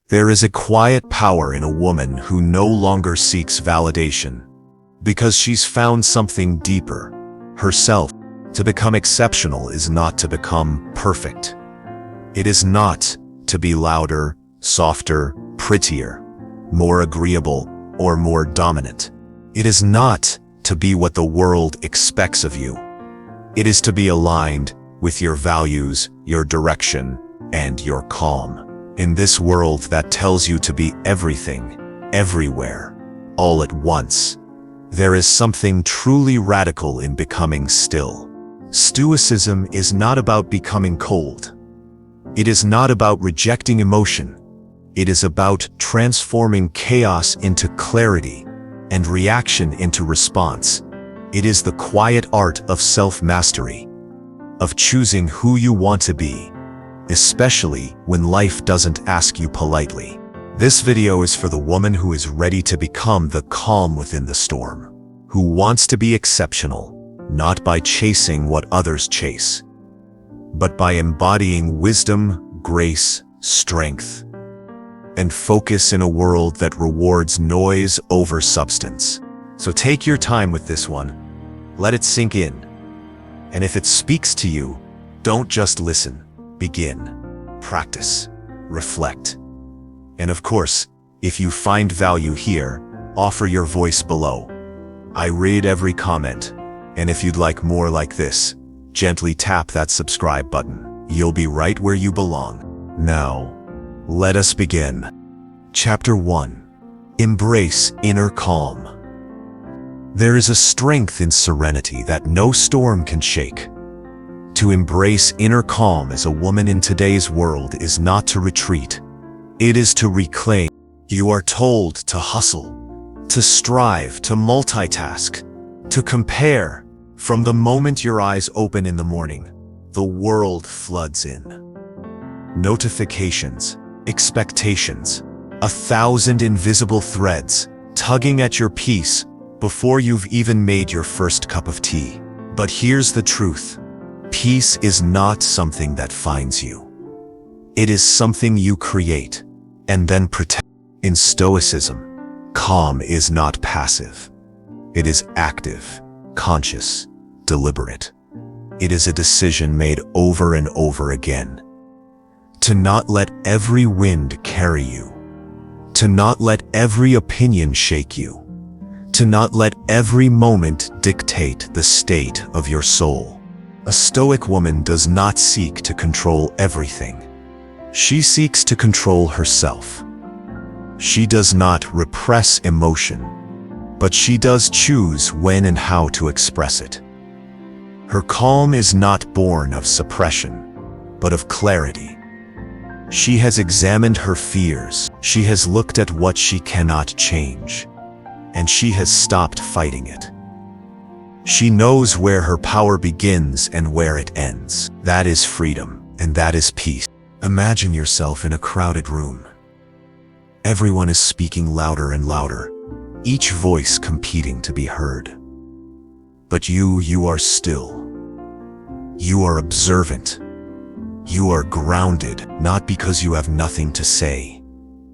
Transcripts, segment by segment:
There is a quiet power in a woman who no longer seeks validation, because she's found something deeper, herself. To become exceptional is not to become perfect. It is not to be louder, softer, prettier, more agreeable, or more dominant. It is not to be what the world expects of you. It is to be aligned with your values, your direction, and your calm. In this world that tells you to be everything, everywhere, all at once, there is something truly radical in becoming still. Stoicism is not about becoming cold. It is not about rejecting emotion. It is about transforming chaos into clarity and reaction into response. It is the quiet art of self-mastery, of choosing who you want to be, especially when life doesn't ask you politely. This video is for the woman who is ready to become the calm within the storm, who wants to be exceptional, not by chasing what others chase, but by embodying wisdom, grace, strength, and focus in a world that rewards noise over substance. So take your time with this one. Let it sink in. And if it speaks to you, don't just listen. Begin, practice, reflect. And of course, if you find value here, offer your voice below. I read every comment, and if you'd like more like this, gently tap that subscribe button. You'll be right where you belong. Now, let us begin. Chapter 1. Embrace inner calm. There is a strength in serenity that no storm can shake. To embrace inner calm as a woman in today's world is not to retreat. It is to reclaim. You are told to hustle, to strive, to multitask, to compare. From the moment your eyes open in the morning, the world floods in. Notifications, expectations, 1,000 invisible threads tugging at your peace before you've even made your first cup of tea. But here's the truth. Peace is not something that finds you. It is something you create and then protect. In Stoicism, calm is not passive. It is active, conscious, deliberate. It is a decision made over and over again. To not let every wind carry you. To not let every opinion shake you. To not let every moment dictate the state of your soul. A Stoic woman does not seek to control everything. She seeks to control herself. She does not repress emotion, but she does choose when and how to express it. Her calm is not born of suppression, but of clarity. She has examined her fears. She has looked at what she cannot change, and she has stopped fighting it. She knows where her power begins and where it ends. That is freedom, and that is peace. Imagine yourself in a crowded room. Everyone is speaking louder and louder, each voice competing to be heard. But you are still. You are observant. You are grounded, not because you have nothing to say,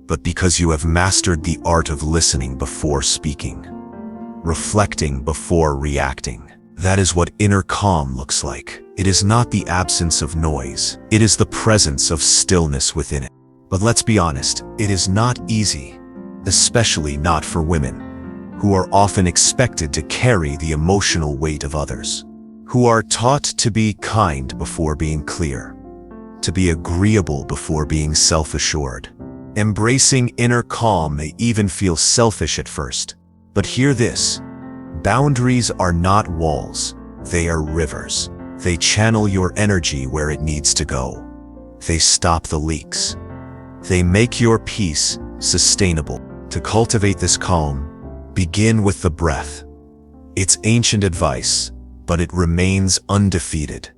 but because you have mastered the art of listening before speaking, reflecting before reacting. That is what inner calm looks like. It is not the absence of noise. It is the presence of stillness within it. But let's be honest, it is not easy, especially not for women, who are often expected to carry the emotional weight of others, who are taught to be kind before being clear, to be agreeable before being self-assured. Embracing inner calm may even feel selfish at first. But hear this, boundaries are not walls, they are rivers. They channel your energy where it needs to go. They stop the leaks. They make your peace sustainable. To cultivate this calm, begin with the breath. It's ancient advice, but it remains undefeated.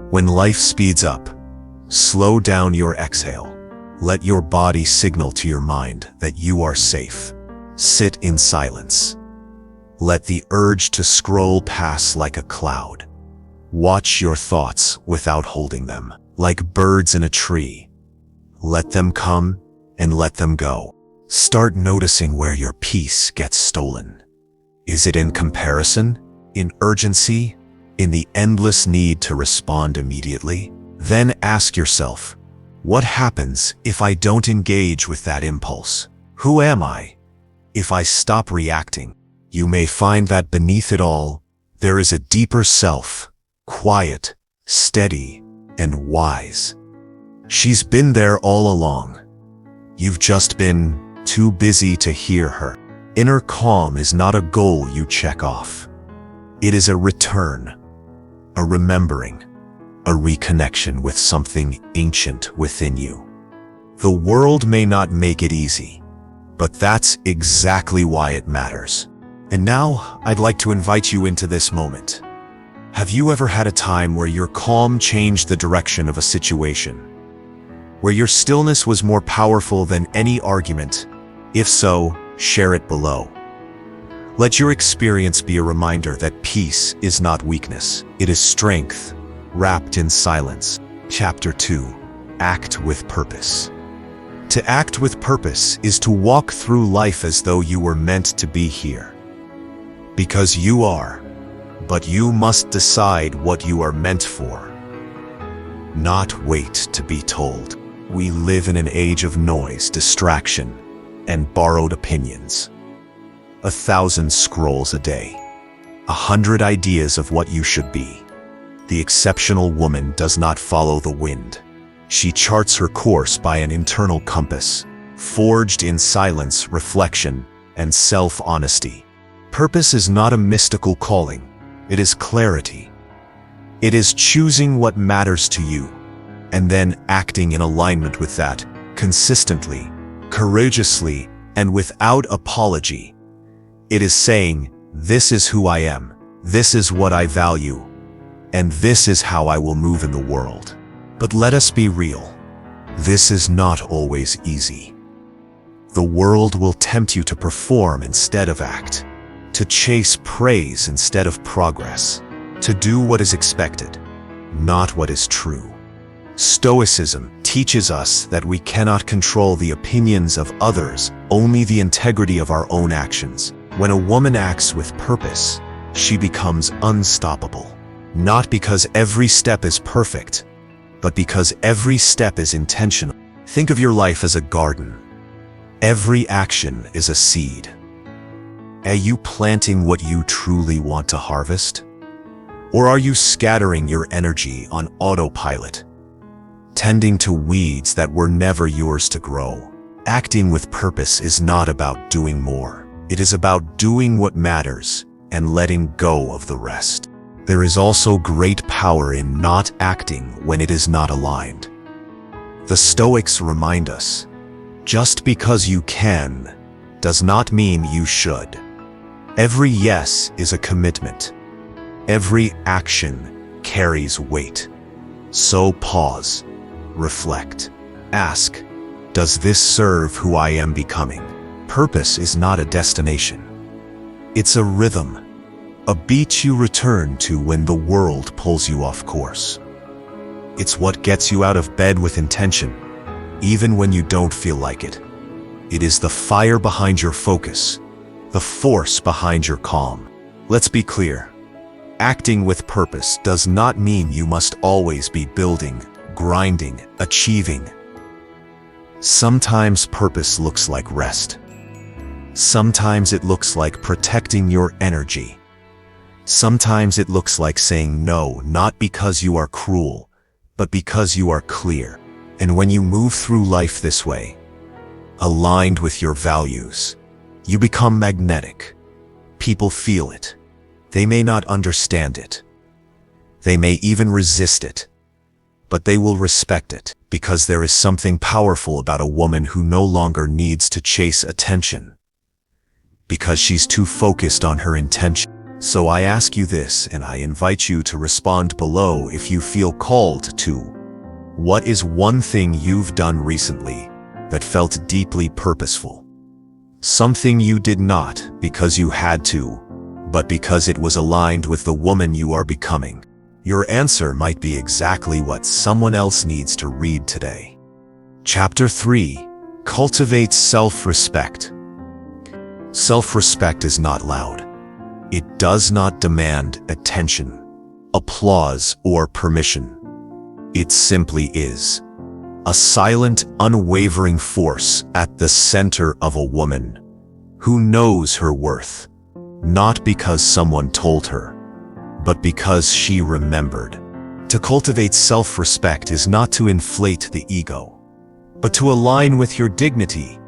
When life speeds up, slow down your exhale. Let your body signal to your mind that you are safe. Sit in silence. Let the urge to scroll pass like a cloud. Watch your thoughts without holding them. Like birds in a tree. Let them come and let them go. Start noticing where your peace gets stolen. Is it in comparison? In urgency? In the endless need to respond immediately? Then ask yourself, what happens if I don't engage with that impulse? Who am I if I stop reacting? You may find that beneath it all, there is a deeper self, quiet, steady, and wise. She's been there all along. You've just been too busy to hear her. Inner calm is not a goal you check off. It is a return, a remembering, a reconnection with something ancient within you. The world may not make it easy, but that's exactly why it matters. And now, I'd like to invite you into this moment. Have you ever had a time where your calm changed the direction of a situation? Where your stillness was more powerful than any argument? If so, share it below. Let your experience be a reminder that peace is not weakness. It is strength, wrapped in silence. Chapter 2. Act with purpose. To act with purpose is to walk through life as though you were meant to be here. Because you are, but you must decide what you are meant for. Not wait to be told. We live in an age of noise, distraction, and borrowed opinions. 1,000 scrolls a day. 100 ideas of what you should be. The exceptional woman does not follow the wind. She charts her course by an internal compass, forged in silence, reflection, and self-honesty. Purpose is not a mystical calling. It is clarity. It is choosing what matters to you, and then acting in alignment with that, consistently, courageously, and without apology. It is saying, this is who I am, this is what I value, and this is how I will move in the world. But let us be real. This is not always easy. The world will tempt you to perform instead of act, to chase praise instead of progress, to do what is expected, not what is true. Stoicism teaches us that we cannot control the opinions of others, only the integrity of our own actions. When a woman acts with purpose, she becomes unstoppable. Not because every step is perfect, but because every step is intentional. Think of your life as a garden. Every action is a seed. Are you planting what you truly want to harvest? Or are you scattering your energy on autopilot, tending to weeds that were never yours to grow? Acting with purpose is not about doing more. It is about doing what matters and letting go of the rest. There is also great power in not acting when it is not aligned. The Stoics remind us, just because you can does not mean you should. Every yes is a commitment. Every action carries weight. So pause, reflect, ask, does this serve who I am becoming? Purpose is not a destination. It's a rhythm, a beat you return to when the world pulls you off course. It's what gets you out of bed with intention, even when you don't feel like it. It is the fire behind your focus, the force behind your calm. Let's be clear. Acting with purpose does not mean you must always be building, grinding, achieving. Sometimes purpose looks like rest. Sometimes it looks like protecting your energy. Sometimes it looks like saying no, not because you are cruel, but because you are clear. And when you move through life this way, aligned with your values, you become magnetic. People feel it. They may not understand it. They may even resist it. But they will respect it, because there is something powerful about a woman who no longer needs to chase attention, because she's too focused on her intention. So I ask you this, and I invite you to respond below if you feel called to. What is one thing you've done recently that felt deeply purposeful? Something you did not because you had to, but because it was aligned with the woman you are becoming. Your answer might be exactly what someone else needs to read today. Chapter 3. Cultivate self-respect. Self-respect is not loud. It does not demand attention, applause, or permission. It simply is. A silent, unwavering force at the center of a woman who knows her worth, not because someone told her, but because she remembered. To cultivate self-respect is not to inflate the ego, but to align with your dignity.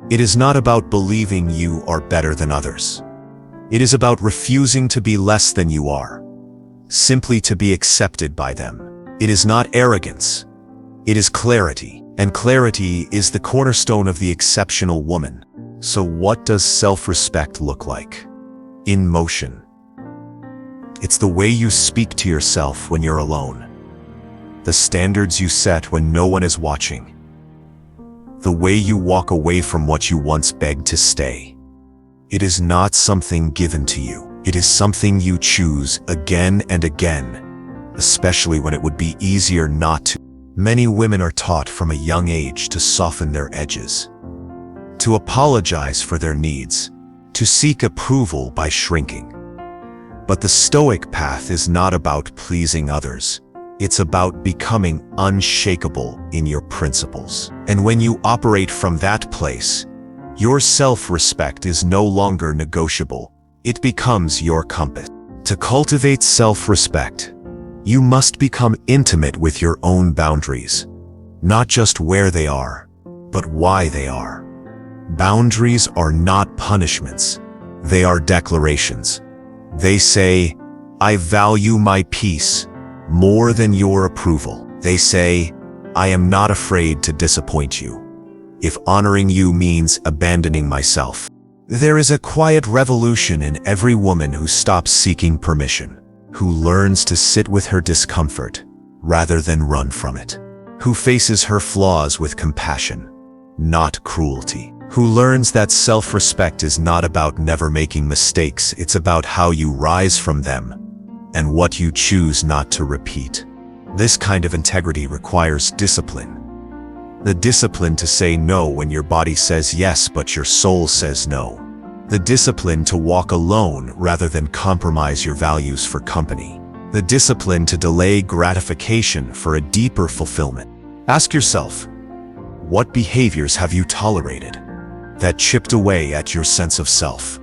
It is not about believing you are better than others. It is about refusing to be less than you are, simply to be accepted by them. It is not arrogance. It is clarity, and clarity is the cornerstone of the exceptional woman. So what does self-respect look like? In motion. It's the way you speak to yourself when you're alone, the standards you set when no one is watching, the way you walk away from what you once begged to stay. It is not something given to you. It is something you choose again and again, especially when it would be easier not to. Many women are taught from a young age to soften their edges, to apologize for their needs, to seek approval by shrinking. But the Stoic path is not about pleasing others. It's about becoming unshakable in your principles. And when you operate from that place, your self-respect is no longer negotiable. It becomes your compass. To cultivate self-respect, you must become intimate with your own boundaries, not just where they are, but why they are. Boundaries are not punishments. They are declarations. They say, I value my peace more than your approval. They say, I am not afraid to disappoint you, if honoring you means abandoning myself. There is a quiet revolution in every woman who stops seeking permission, who learns to sit with her discomfort rather than run from it, who faces her flaws with compassion, not cruelty, who learns that self-respect is not about never making mistakes. It's about how you rise from them and what you choose not to repeat. This kind of integrity requires discipline. The discipline to say no when your body says yes but your soul says no. The discipline to walk alone rather than compromise your values for company. The discipline to delay gratification for a deeper fulfillment. Ask yourself, what behaviors have you tolerated that chipped away at your sense of self?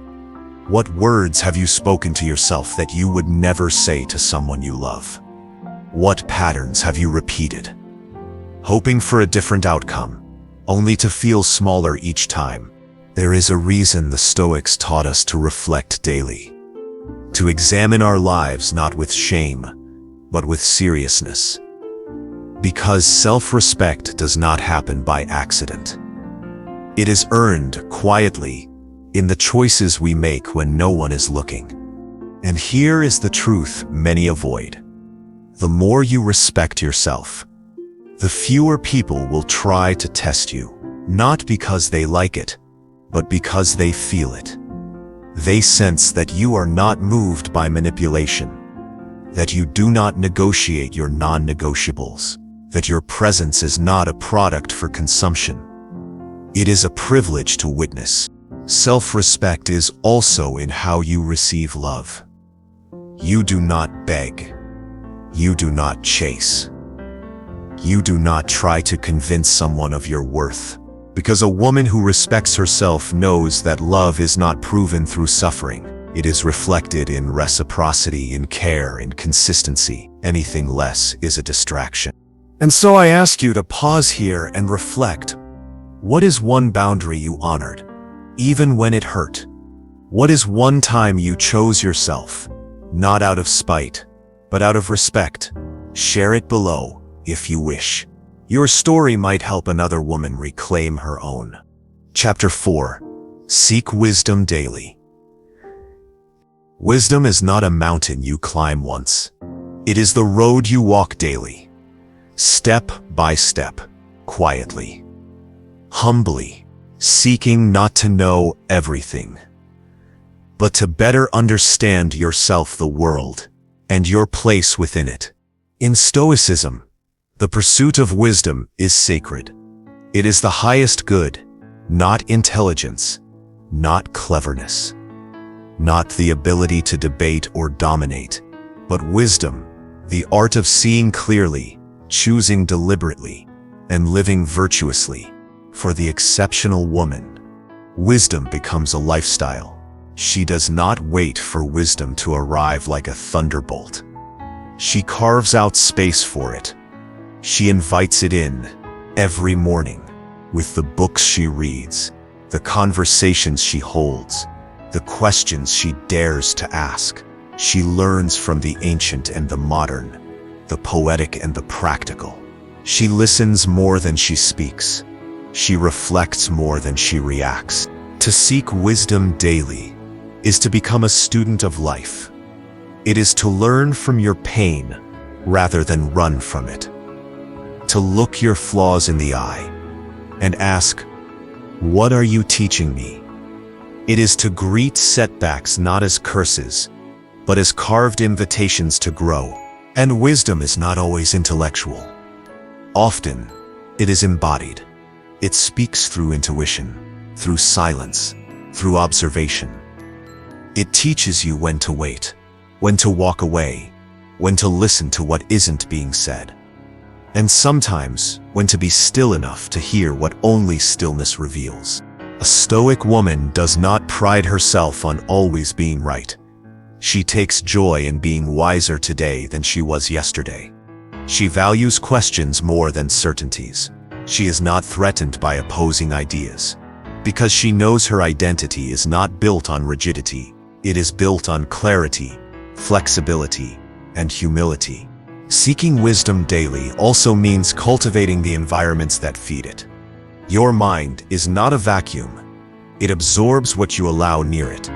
What words have you spoken to yourself that you would never say to someone you love? What patterns have you repeated, hoping for a different outcome, only to feel smaller each time? There is a reason the Stoics taught us to reflect daily, to examine our lives not with shame, but with seriousness. Because self-respect does not happen by accident. It is earned quietly in the choices we make when no one is looking. And here is the truth many avoid. The more you respect yourself, the fewer people will try to test you, not because they like it, but because they feel it. They sense that you are not moved by manipulation, that you do not negotiate your non-negotiables, that your presence is not a product for consumption. It is a privilege to witness. Self-respect is also in how you receive love. You do not beg. You do not chase. You do not try to convince someone of your worth. Because a woman who respects herself knows that love is not proven through suffering. It is reflected in reciprocity, in care, in consistency. Anything less is a distraction. And so I ask you to pause here and reflect. What is one boundary you honored, even when it hurt? What is one time you chose yourself, not out of spite, but out of respect? Share it below, if you wish. Your story might help another woman reclaim her own. Chapter 4. Seek wisdom daily. Wisdom is not a mountain you climb once. It is the road you walk daily, step by step, quietly, humbly, seeking not to know everything, but to better understand yourself, the world, and your place within it. In Stoicism, the pursuit of wisdom is sacred. It is the highest good, Not intelligence, not cleverness, not the ability to debate or dominate, but wisdom, the art of seeing clearly, choosing deliberately, and living virtuously. For the exceptional woman, wisdom becomes a lifestyle. She does not wait for wisdom to arrive like a thunderbolt. She carves out space for it. She invites it in every morning with the books she reads, the conversations she holds, the questions she dares to ask. She learns from the ancient and the modern, the poetic and the practical. She listens more than she speaks. She reflects more than she reacts. To seek wisdom daily is to become a student of life. It is to learn from your pain rather than run from it. To look your flaws in the eye and ask, "What are you teaching me?" It is to greet setbacks not as curses, but as carved invitations to grow. And wisdom is not always intellectual. Often, it is embodied. It speaks through intuition, through silence, through observation. It teaches you when to wait, when to walk away, when to listen to what isn't being said, and sometimes when to be still enough to hear what only stillness reveals. A Stoic woman does not pride herself on always being right. She takes joy in being wiser today than she was yesterday. She values questions more than certainties. She is not threatened by opposing ideas, because she knows her identity is not built on rigidity. It is built on clarity, flexibility, and humility. Seeking wisdom daily also means cultivating the environments that feed it. Your mind is not a vacuum. It absorbs what you allow near it.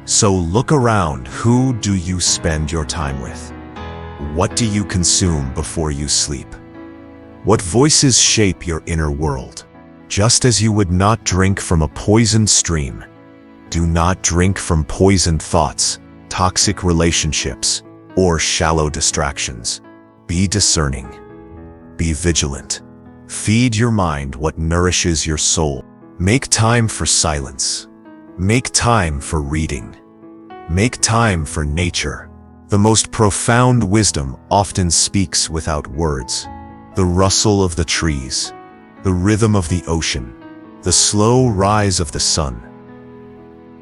So look around. Who do you spend your time with? What do you consume before you sleep? What voices shape your inner world? Just as you would not drink from a poisoned stream, do not drink from poisoned thoughts, toxic relationships, or shallow distractions. Be discerning. Be vigilant. Feed your mind what nourishes your soul. Make time for silence. Make time for reading. Make time for nature. The most profound wisdom often speaks without words. The rustle of the trees, the rhythm of the ocean, the slow rise of the sun.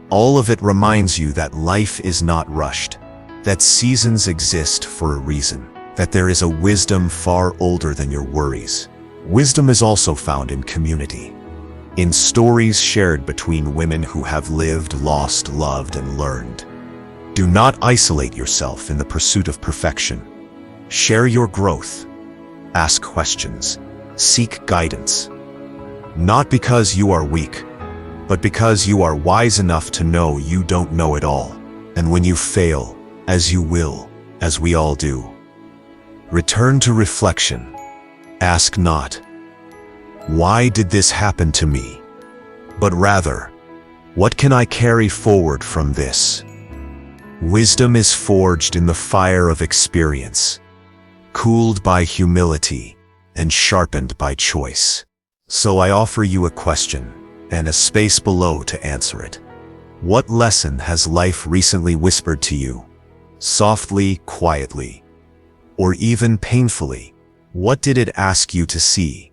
All of it reminds you that life is not rushed, that seasons exist for a reason, that there is a wisdom far older than your worries. Wisdom is also found in community, in stories shared between women who have lived, lost, loved, and learned. Do not isolate yourself in the pursuit of perfection. Share your growth. Ask questions. Seek guidance. Not because you are weak, but because you are wise enough to know you don't know it all. And when you fail, as you will, as we all do, return to reflection. Ask not, "Why did this happen to me?" but rather, "What can I carry forward from this?" Wisdom is forged in the fire of experience, cooled by humility, and sharpened by choice. So I offer you a question, and a space below to answer it. What lesson has life recently whispered to you? Softly, quietly, or even painfully? What did it ask you to see,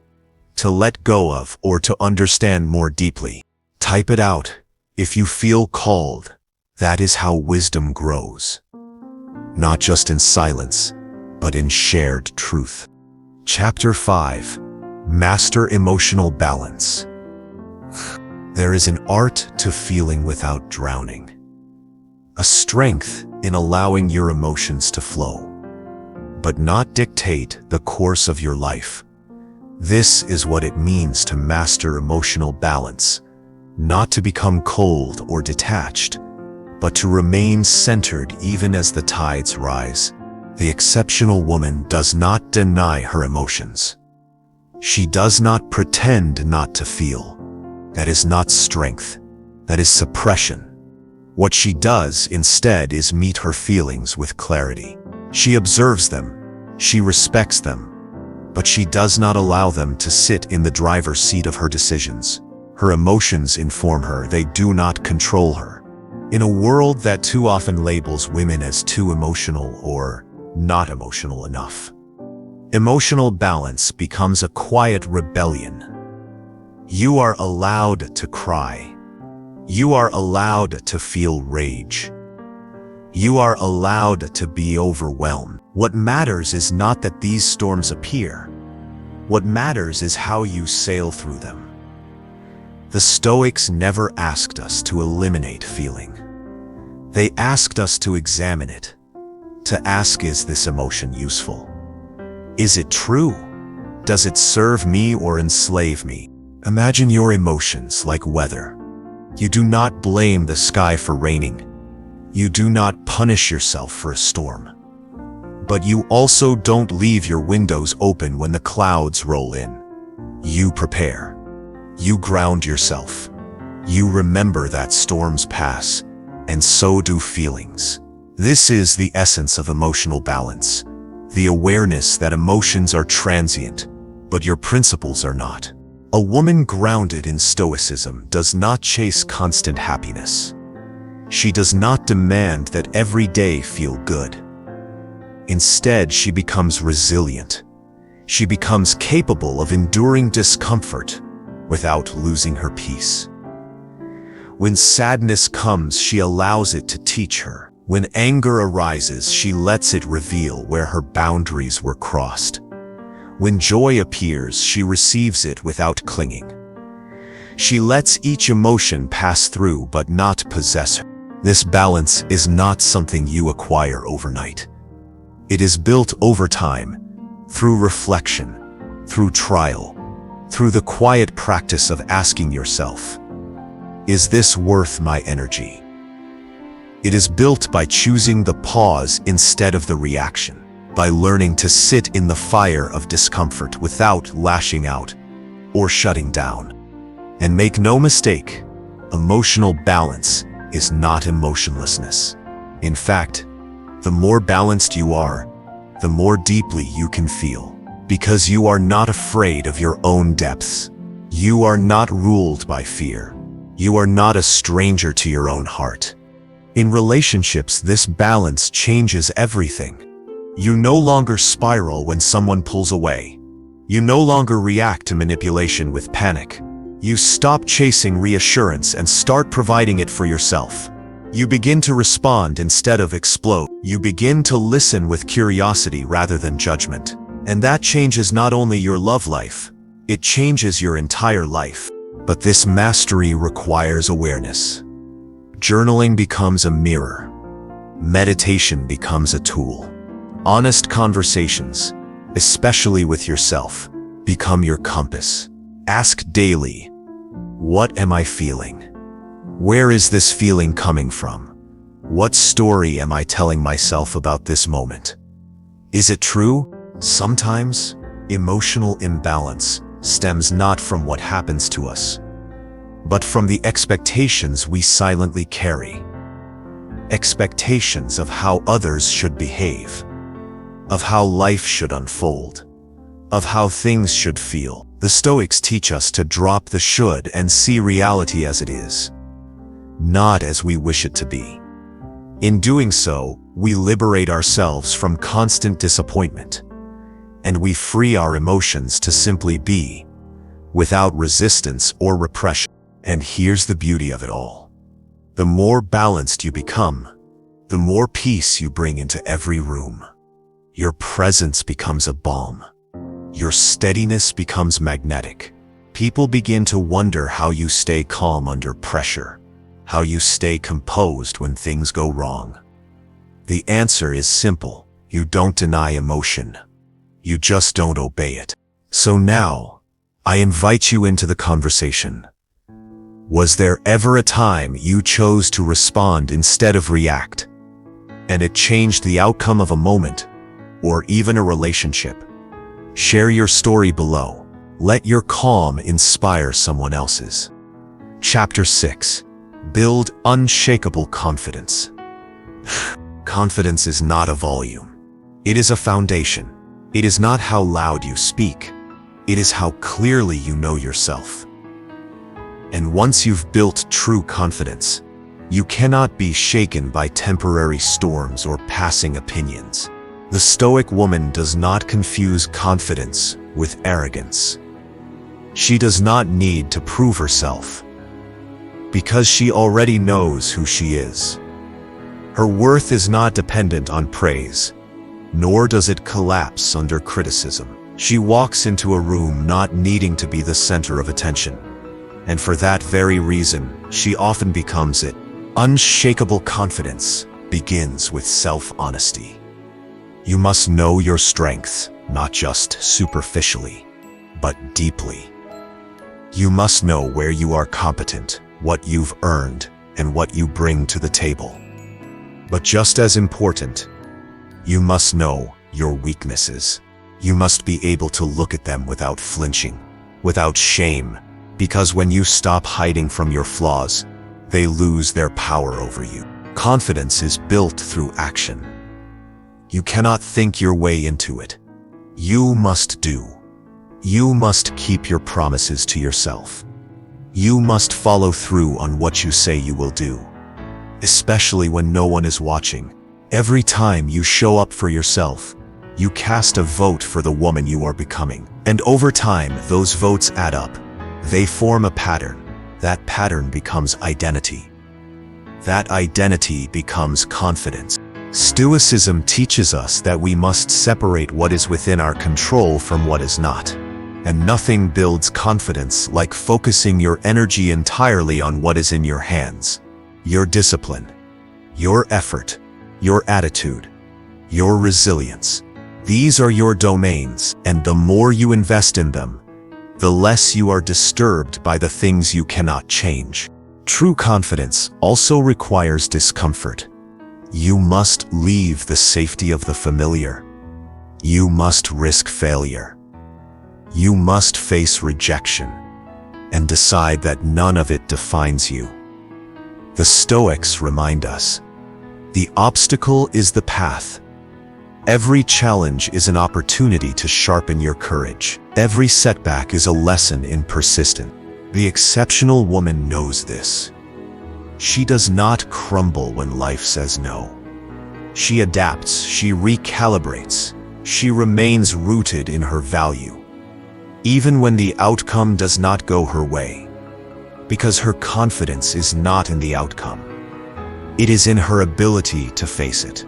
to let go of, or to understand more deeply? Type it out. If you feel called, that is how wisdom grows. Not just in silence, but in shared truth. Chapter 5. Master Emotional Balance. There is an art to feeling without drowning, a strength in allowing your emotions to flow, but not dictate the course of your life. This is what it means to master emotional balance, not to become cold or detached, but to remain centered even as the tides rise. The exceptional woman does not deny her emotions. She does not pretend not to feel. That is not strength. That is suppression. What she does instead is meet her feelings with clarity. She observes them. She respects them. But she does not allow them to sit in the driver's seat of her decisions. Her emotions inform her, they do not control her. In a world that too often labels women as too emotional or not emotional enough, emotional balance becomes a quiet rebellion. You are allowed to cry. You are allowed to feel rage. You are allowed to be overwhelmed. What matters is not that these storms appear. What matters is how you sail through them. The Stoics never asked us to eliminate feeling. They asked us to examine it. To ask, is this emotion useful? Is it true? Does it serve me or enslave me? Imagine your emotions like weather. You do not blame the sky for raining. You do not punish yourself for a storm. But you also don't leave your windows open when the clouds roll in. You prepare. You ground yourself. You remember that storms pass, and so do feelings. This is the essence of emotional balance. The awareness that emotions are transient, but your principles are not. A woman grounded in Stoicism does not chase constant happiness. She does not demand that every day feel good. Instead, she becomes resilient. She becomes capable of enduring discomfort without losing her peace. When sadness comes, she allows it to teach her. When anger arises, she lets it reveal where her boundaries were crossed. When joy appears, she receives it without clinging. She lets each emotion pass through but not possess her. This balance is not something you acquire overnight. It is built over time, through reflection, through trial, through the quiet practice of asking yourself, is this worth my energy? It is built by choosing the pause instead of the reaction, by learning to sit in the fire of discomfort without lashing out or shutting down. And make no mistake, emotional balance is not emotionlessness. In fact, the more balanced you are, the more deeply you can feel, because you are not afraid of your own depths. You are not ruled by fear. You are not a stranger to your own heart. In relationships, this balance changes everything. You no longer spiral when someone pulls away. You no longer react to manipulation with panic. You stop chasing reassurance and start providing it for yourself. You begin to respond instead of explode. You begin to listen with curiosity rather than judgment. And that changes not only your love life, it changes your entire life. But this mastery requires awareness. Journaling becomes a mirror. Meditation becomes a tool. Honest conversations, especially with yourself, become your compass. Ask daily, what am I feeling? Where is this feeling coming from? What story am I telling myself about this moment? Is it true? Sometimes, emotional imbalance stems not from what happens to us, but from the expectations we silently carry. Expectations of how others should behave, of how life should unfold, of how things should feel. The Stoics teach us to drop the should and see reality as it is, not as we wish it to be. In doing so, we liberate ourselves from constant disappointment, and we free our emotions to simply be, without resistance or repression. And here's the beauty of it all. The more balanced you become, the more peace you bring into every room. Your presence becomes a balm. Your steadiness becomes magnetic. People begin to wonder how you stay calm under pressure, how you stay composed when things go wrong. The answer is simple. You don't deny emotion. You just don't obey it. So now, I invite you into the conversation. Was there ever a time you chose to respond instead of react, and it changed the outcome of a moment, or even a relationship? Share your story below. Let your calm inspire someone else's. Chapter 6. Build unshakable confidence. Confidence is not a volume. It is a foundation. It is not how loud you speak. It is how clearly you know yourself. And once you've built true confidence, you cannot be shaken by temporary storms or passing opinions. The Stoic woman does not confuse confidence with arrogance. She does not need to prove herself, because she already knows who she is. Her worth is not dependent on praise, nor does it collapse under criticism. She walks into a room not needing to be the center of attention, and for that very reason, she often becomes it. Unshakable confidence begins with self-honesty. You must know your strengths, not just superficially, but deeply. You must know where you are competent, what you've earned, and what you bring to the table. But just as important, you must know your weaknesses. You must be able to look at them without flinching, without shame, because when you stop hiding from your flaws, they lose their power over you. Confidence is built through action. You cannot think your way into it. You must do. You must keep your promises to yourself. You must follow through on what you say you will do, especially when no one is watching. Every time you show up for yourself, you cast a vote for the woman you are becoming. And over time, those votes add up. They form a pattern. That pattern becomes identity. That identity becomes confidence. Stoicism teaches us that we must separate what is within our control from what is not. And nothing builds confidence like focusing your energy entirely on what is in your hands. Your discipline, your effort, your attitude, your resilience. These are your domains, and the more you invest in them, the less you are disturbed by the things you cannot change. True confidence also requires discomfort. You must leave the safety of the familiar. You must risk failure. You must face rejection and decide that none of it defines you. The Stoics remind us, the obstacle is the path. Every challenge is an opportunity to sharpen your courage. Every setback is a lesson in persistence. The exceptional woman knows this. She does not crumble when life says no. She adapts, she recalibrates, she remains rooted in her value, even when the outcome does not go her way, because her confidence is not in the outcome. It is in her ability to face it.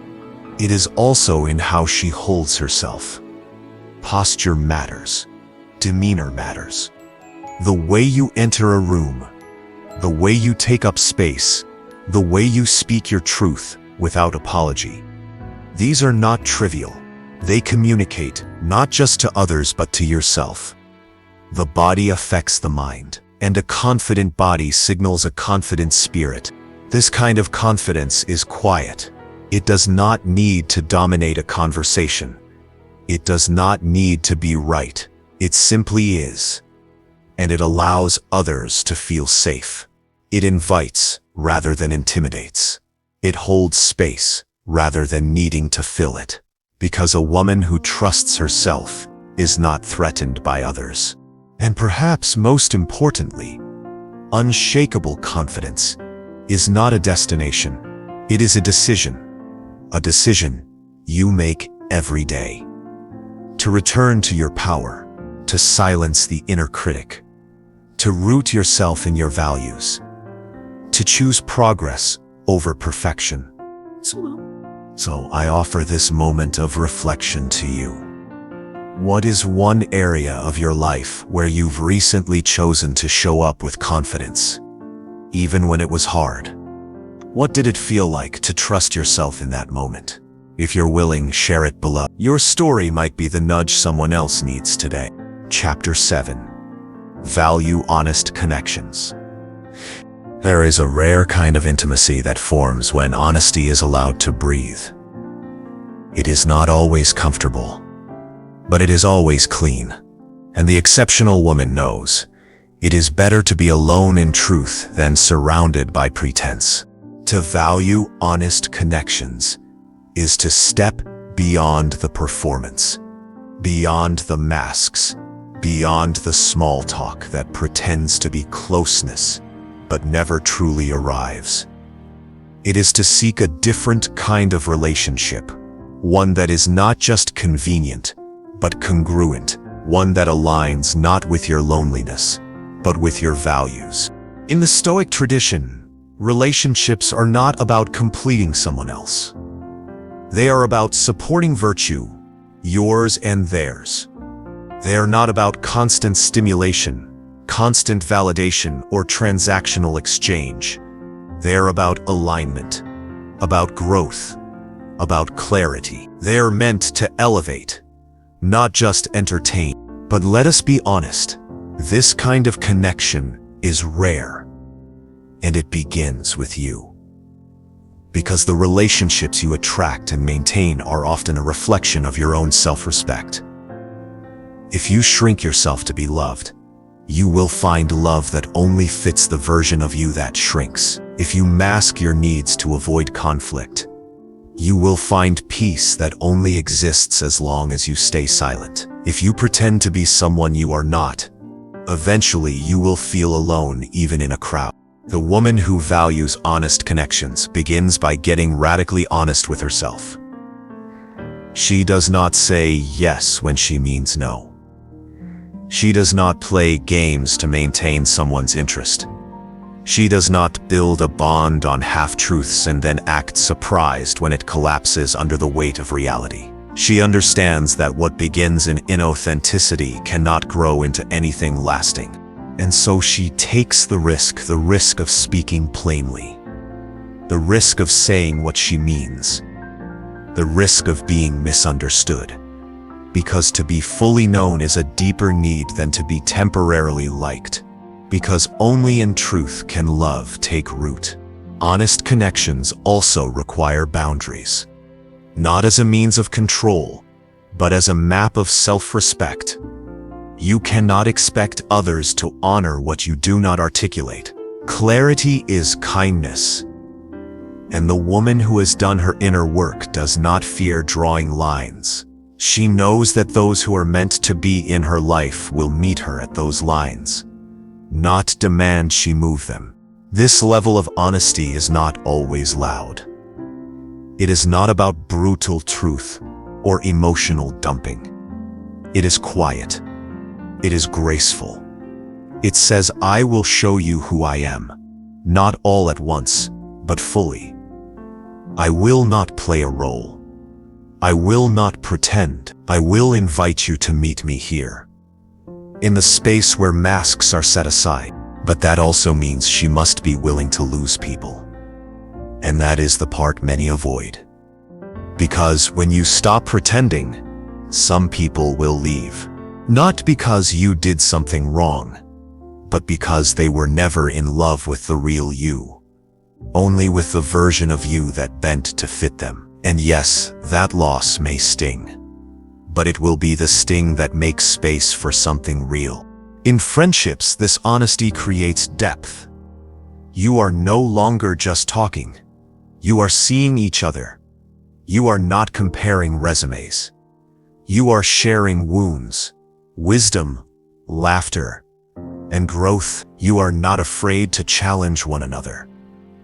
It is also in how she holds herself. Posture matters. Demeanor matters. The way you enter a room, the way you take up space, the way you speak your truth without apology. These are not trivial. They communicate not just to others but to yourself. The body affects the mind, and a confident body signals a confident spirit. This kind of confidence is quiet. It does not need to dominate a conversation. It does not need to be right. It simply is. And it allows others to feel safe. It invites rather than intimidates. It holds space rather than needing to fill it. Because a woman who trusts herself is not threatened by others. And perhaps most importantly, unshakable confidence is not a destination. It is a decision. A decision you make every day. To return to your power, to silence the inner critic, to root yourself in your values, to choose progress over perfection. So I offer this moment of reflection to you. What is one area of your life where you've recently chosen to show up with confidence, even when it was hard? What did it feel like to trust yourself in that moment? If you're willing, share it below. Your story might be the nudge someone else needs today. Chapter 7. Value honest connections. There is a rare kind of intimacy that forms when honesty is allowed to breathe. It is not always comfortable, but it is always clean. And the exceptional woman knows it is better to be alone in truth than surrounded by pretense. To value honest connections is to step beyond the performance, beyond the masks, beyond the small talk that pretends to be closeness, but never truly arrives. It is to seek a different kind of relationship, one that is not just convenient, but congruent, one that aligns not with your loneliness, but with your values. In the Stoic tradition, relationships are not about completing someone else. They are about supporting virtue, yours and theirs. They are not about constant stimulation, constant validation, or transactional exchange. They are about alignment, about growth, about clarity. They are meant to elevate, not just entertain. But let us be honest, this kind of connection is rare, and it begins with you. Because the relationships you attract and maintain are often a reflection of your own self-respect. If you shrink yourself to be loved, you will find love that only fits the version of you that shrinks. If you mask your needs to avoid conflict, you will find peace that only exists as long as you stay silent. If you pretend to be someone you are not, eventually you will feel alone even in a crowd. The woman who values honest connections begins by getting radically honest with herself. She does not say yes when she means no. She does not play games to maintain someone's interest. She does not build a bond on half-truths and then act surprised when it collapses under the weight of reality. She understands that what begins in inauthenticity cannot grow into anything lasting. And so she takes the risk of speaking plainly, the risk of saying what she means, the risk of being misunderstood. Because to be fully known is a deeper need than to be temporarily liked. Because only in truth can love take root. Honest connections also require boundaries. Not as a means of control, but as a map of self-respect. You cannot expect others to honor what you do not articulate. Clarity is kindness. And the woman who has done her inner work does not fear drawing lines. She knows that those who are meant to be in her life will meet her at those lines, not demand she move them. This level of honesty is not always loud. It is not about brutal truth or emotional dumping. It is quiet. It is graceful. It says, I will show you who I am, not all at once, but fully. I will not play a role. I will not pretend. I will invite you to meet me here, in the space where masks are set aside. But that also means she must be willing to lose people. And that is the part many avoid. Because when you stop pretending, some people will leave. Not because you did something wrong, but because they were never in love with the real you, only with the version of you that bent to fit them. And yes, that loss may sting, but it will be the sting that makes space for something real. In friendships, this honesty creates depth. You are no longer just talking. You are seeing each other. You are not comparing resumes. You are sharing wounds, wisdom, laughter, and growth. You are not afraid to challenge one another,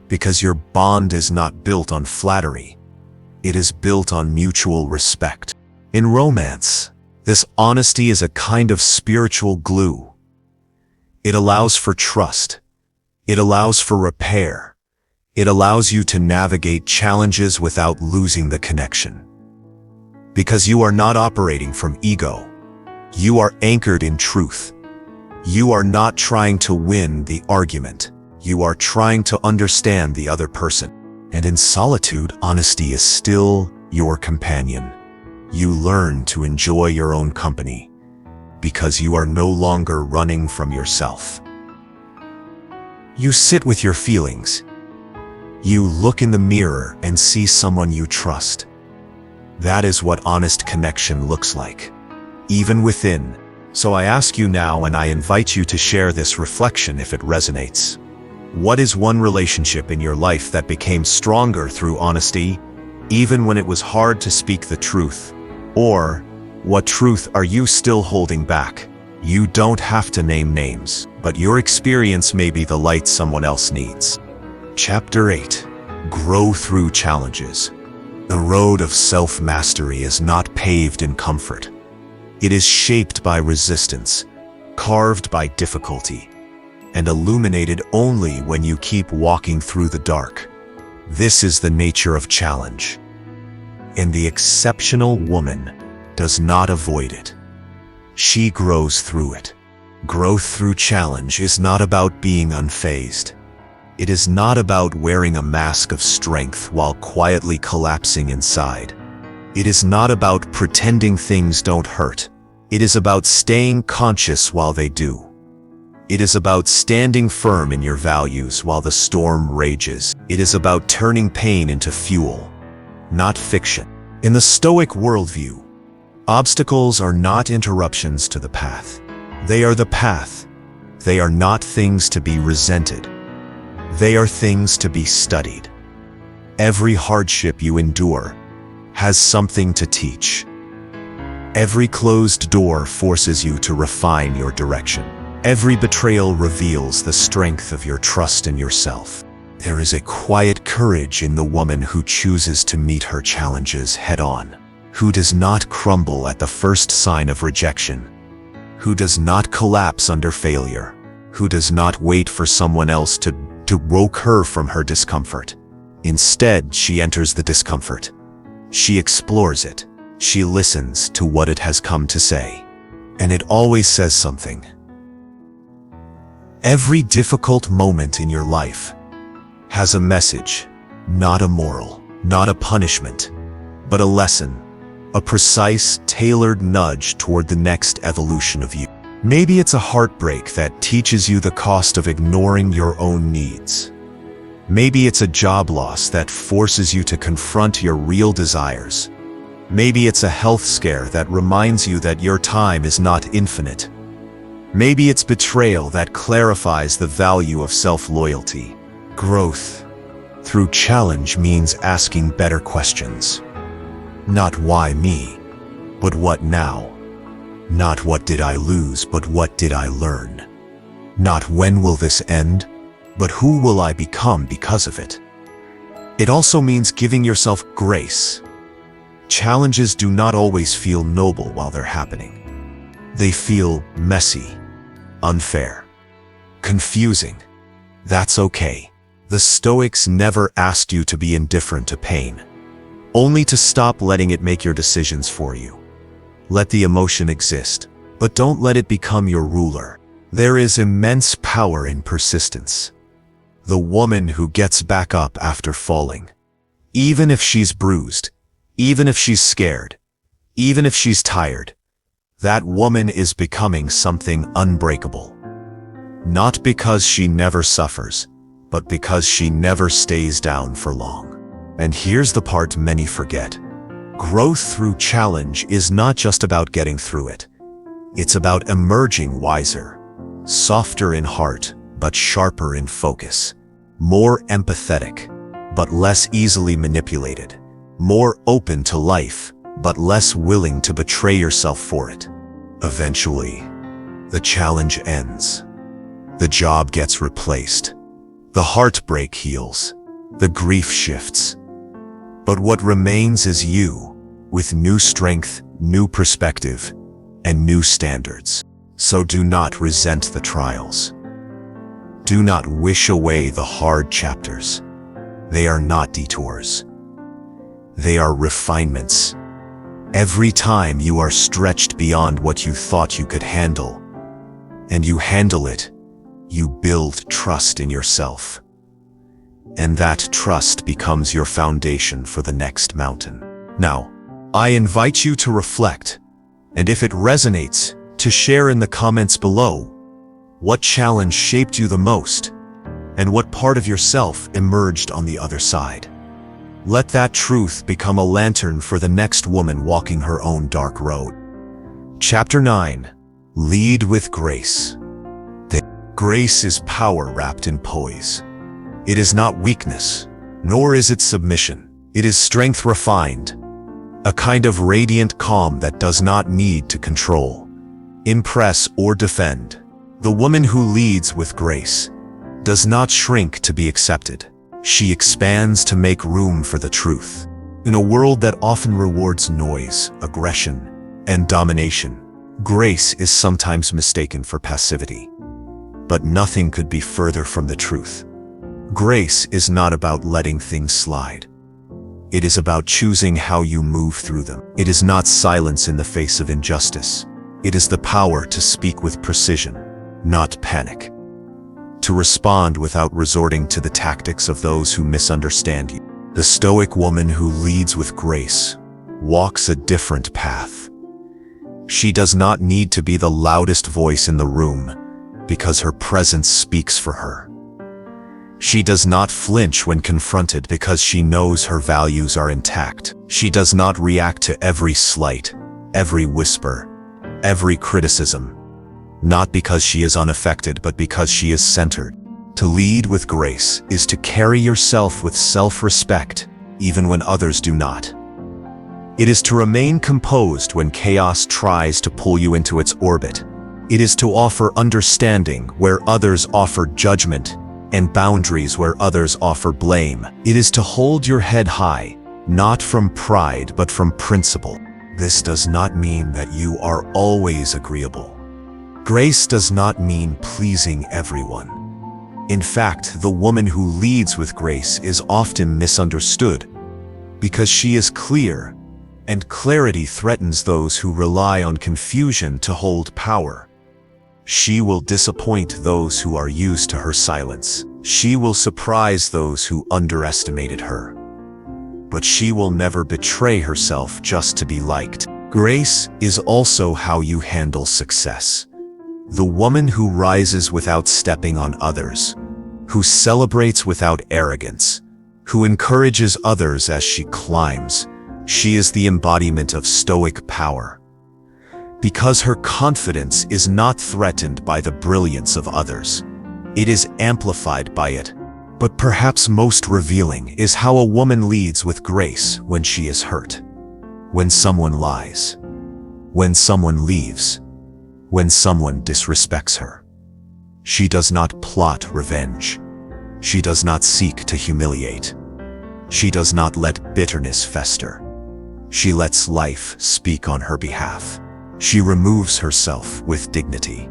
because your bond is not built on flattery. It is built on mutual respect. In romance, this honesty is a kind of spiritual glue. It allows for trust. It allows for repair. It allows you to navigate challenges without losing the connection. Because you are not operating from ego. You are anchored in truth. You are not trying to win the argument. You are trying to understand the other person. And in solitude, honesty is still your companion. You learn to enjoy your own company because you are no longer running from yourself. You sit with your feelings. You look in the mirror and see someone you trust. That is what honest connection looks like, even within. So I ask you now, and I invite you to share this reflection if it resonates. What is one relationship in your life that became stronger through honesty, even when it was hard to speak the truth? Or, what truth are you still holding back? You don't have to name names, but your experience may be the light someone else needs. Chapter 8. Grow through challenges. The road of self-mastery is not paved in comfort. It is shaped by resistance, carved by difficulty, and illuminated only when you keep walking through the dark. This is the nature of challenge. And the exceptional woman does not avoid it. She grows through it. Growth through challenge is not about being unfazed. It is not about wearing a mask of strength while quietly collapsing inside. It is not about pretending things don't hurt. It is about staying conscious while they do. It is about standing firm in your values while the storm rages. It is about turning pain into fuel, not fiction. In the Stoic worldview, obstacles are not interruptions to the path. They are the path. They are not things to be resented. They are things to be studied. Every hardship you endure has something to teach. Every closed door forces you to refine your direction. Every betrayal reveals the strength of your trust in yourself. There is a quiet courage in the woman who chooses to meet her challenges head-on, who does not crumble at the first sign of rejection, who does not collapse under failure, who does not wait for someone else to woke her from her discomfort. Instead, she enters the discomfort. She explores it. She listens to what it has come to say. And it always says something. Every difficult moment in your life has a message, not a moral, not a punishment, but a lesson, a precise, tailored nudge toward the next evolution of you. Maybe it's a heartbreak that teaches you the cost of ignoring your own needs. Maybe it's a job loss that forces you to confront your real desires. Maybe it's a health scare that reminds you that your time is not infinite. Maybe it's betrayal that clarifies the value of self-loyalty. Growth through challenge means asking better questions. Not why me, but what now? Not what did I lose, but what did I learn? Not when will this end, but who will I become because of it? It also means giving yourself grace. Challenges do not always feel noble while they're happening. They feel messy, unfair, confusing. That's okay. The Stoics never asked you to be indifferent to pain, only to stop letting it make your decisions for you. Let the emotion exist, but don't let it become your ruler. There is immense power in persistence. The woman who gets back up after falling, even if she's bruised, even if she's scared, even if she's tired, that woman is becoming something unbreakable. Not because she never suffers, but because she never stays down for long. And here's the part many forget. Growth through challenge is not just about getting through it. It's about emerging wiser, softer in heart, but sharper in focus, more empathetic, but less easily manipulated, more open to life, but less willing to betray yourself for it. Eventually, the challenge ends. The job gets replaced. The heartbreak heals. The grief shifts. But what remains is you, with new strength, new perspective, and new standards. So do not resent the trials. Do not wish away the hard chapters. They are not detours. They are refinements. Every time you are stretched beyond what you thought you could handle, and you handle it, you build trust in yourself. And that trust becomes your foundation for the next mountain. Now, I invite you to reflect, and if it resonates, to share in the comments below what challenge shaped you the most, and what part of yourself emerged on the other side. Let that truth become a lantern for the next woman walking her own dark road. Chapter 9. Lead with grace. Grace is power wrapped in poise. It is not weakness, nor is it submission. It is strength refined, a kind of radiant calm that does not need to control. impress, or defend. The woman who leads with grace does not shrink to be accepted. She expands to make room for the truth. In a world that often rewards noise, aggression, and domination, grace is sometimes mistaken for passivity. But nothing could be further from the truth. Grace is not about letting things slide. It is about choosing how you move through them. It is not silence in the face of injustice. It is the power to speak with precision, not panic. To respond without resorting to the tactics of those who misunderstand you. The Stoic woman who leads with grace walks a different path. She does not need to be the loudest voice in the room because her presence speaks for her. She does not flinch when confronted because she knows her values are intact. She does not react to every slight, every whisper, every criticism, not because she is unaffected, but because she is centered. To lead with grace is to carry yourself with self-respect, even when others do not. It is to remain composed when chaos tries to pull you into its orbit. It is to offer understanding where others offer judgment, and boundaries where others offer blame. It is to hold your head high, not from pride but from principle. This does not mean that you are always agreeable. Grace does not mean pleasing everyone. In fact, the woman who leads with grace is often misunderstood because she is clear, and clarity threatens those who rely on confusion to hold power. She will disappoint those who are used to her silence. She will surprise those who underestimated her. But she will never betray herself just to be liked. Grace is also how you handle success. The woman who rises without stepping on others, who celebrates without arrogance, who encourages others as she climbs, she is the embodiment of Stoic power. Because her confidence is not threatened by the brilliance of others. It is amplified by it. But perhaps most revealing is how a woman leads with grace when she is hurt. When someone lies. When someone leaves. When someone disrespects her. She does not plot revenge. She does not seek to humiliate. She does not let bitterness fester. She lets life speak on her behalf. She removes herself with dignity.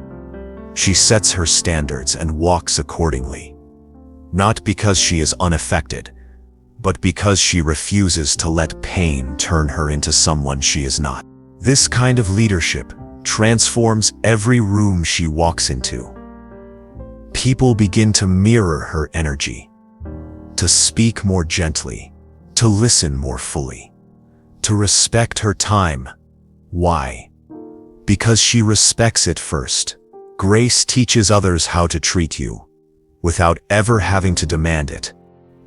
She sets her standards and walks accordingly. Not because she is unaffected, but because she refuses to let pain turn her into someone she is not. This kind of leadership transforms every room she walks into. People begin to mirror her energy, to speak more gently, to listen more fully, to respect her time. Why? Because she respects it first. Grace teaches others how to treat you, without ever having to demand it.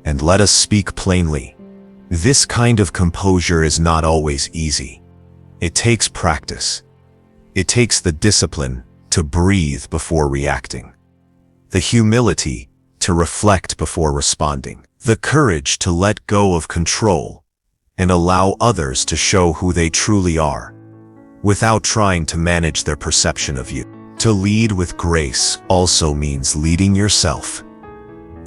And let us speak plainly. This kind of composure is not always easy. It takes practice. It takes the discipline to breathe before reacting, the humility to reflect before responding, the courage to let go of control and allow others to show who they truly are, without trying to manage their perception of you. To lead with grace also means leading yourself.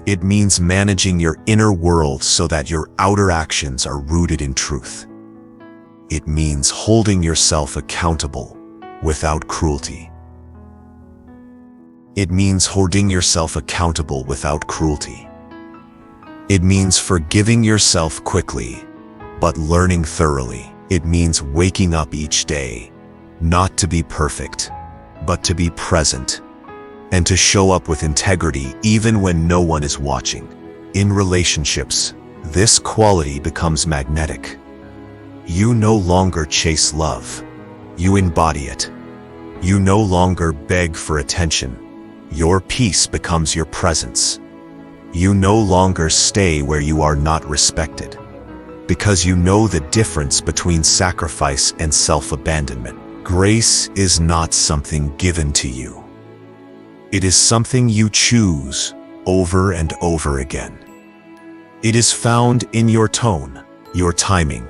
It means managing your inner world so that your outer actions are rooted in truth. It means holding yourself accountable without cruelty. It means holding yourself accountable without cruelty. It means forgiving yourself quickly, but learning thoroughly. It means waking up each day, not to be perfect, but to be present, and to show up with integrity even when no one is watching. In relationships, this quality becomes magnetic. You no longer chase love. You embody it. You no longer beg for attention. Your peace becomes your presence. You no longer stay where you are not respected, because you know the difference between sacrifice and self-abandonment. Grace is not something given to you. It is something you choose over and over again. It is found in your tone, your timing,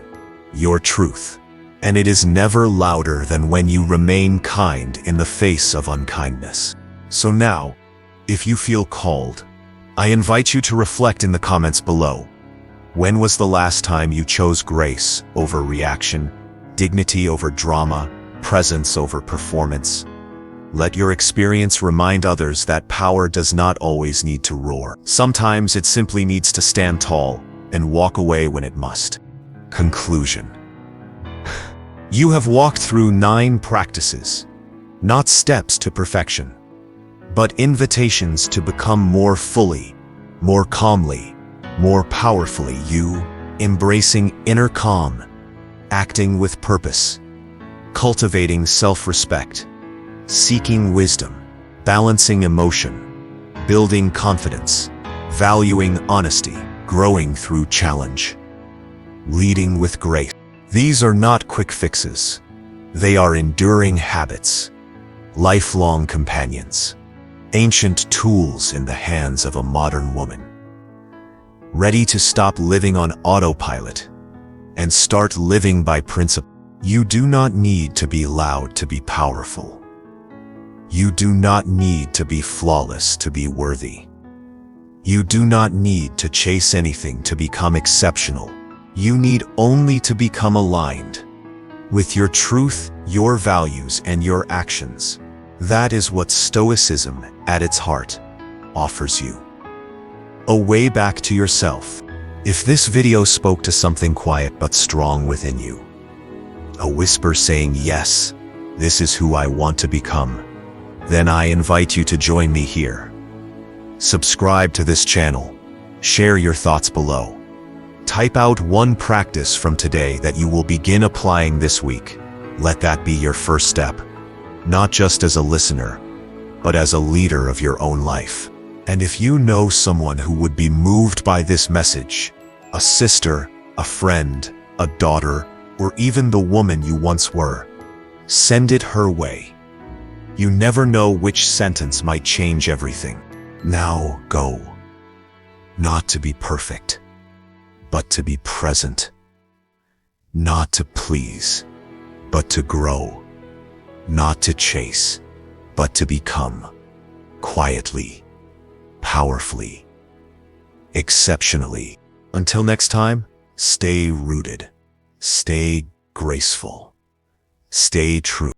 your truth, And it is never louder than when you remain kind in the face of unkindness. So now, if you feel called, I invite you to reflect in the comments below. When was the last time you chose grace over reaction, dignity over drama, presence over performance? Let your experience remind others that power does not always need to roar. Sometimes it simply needs to stand tall and walk away when it must. Conclusion. You have walked through 9 practices, not steps to perfection, but invitations to become more fully, more calmly, more powerfully you, embracing inner calm, acting with purpose, cultivating self-respect, seeking wisdom, balancing emotion, building confidence, valuing honesty, growing through challenge, leading with grace. These are not quick fixes. They are enduring habits, lifelong companions, ancient tools in the hands of a modern woman, ready to stop living on autopilot and start living by principle. You do not need to be loud to be powerful. You do not need to be flawless to be worthy. You do not need to chase anything to become exceptional. You need only to become aligned with your truth, your values, and your actions. That is what Stoicism, at its heart, offers you. A way back to yourself. If this video spoke to something quiet but strong within you, a whisper saying, yes, this is who I want to become, then I invite you to join me here. Subscribe to this channel. Share your thoughts below. Type out one practice from today that you will begin applying this week. Let that be your first step, not just as a listener, but as a leader of your own life. And if you know someone who would be moved by this message, a sister, a friend, a daughter, or even the woman you once were, send it her way. You never know which sentence might change everything. Now go. Not to be perfect, but to be present. Not to please, but to grow. Not to chase, but to become. Quietly, powerfully, exceptionally. Until next time, stay rooted, stay graceful, stay true.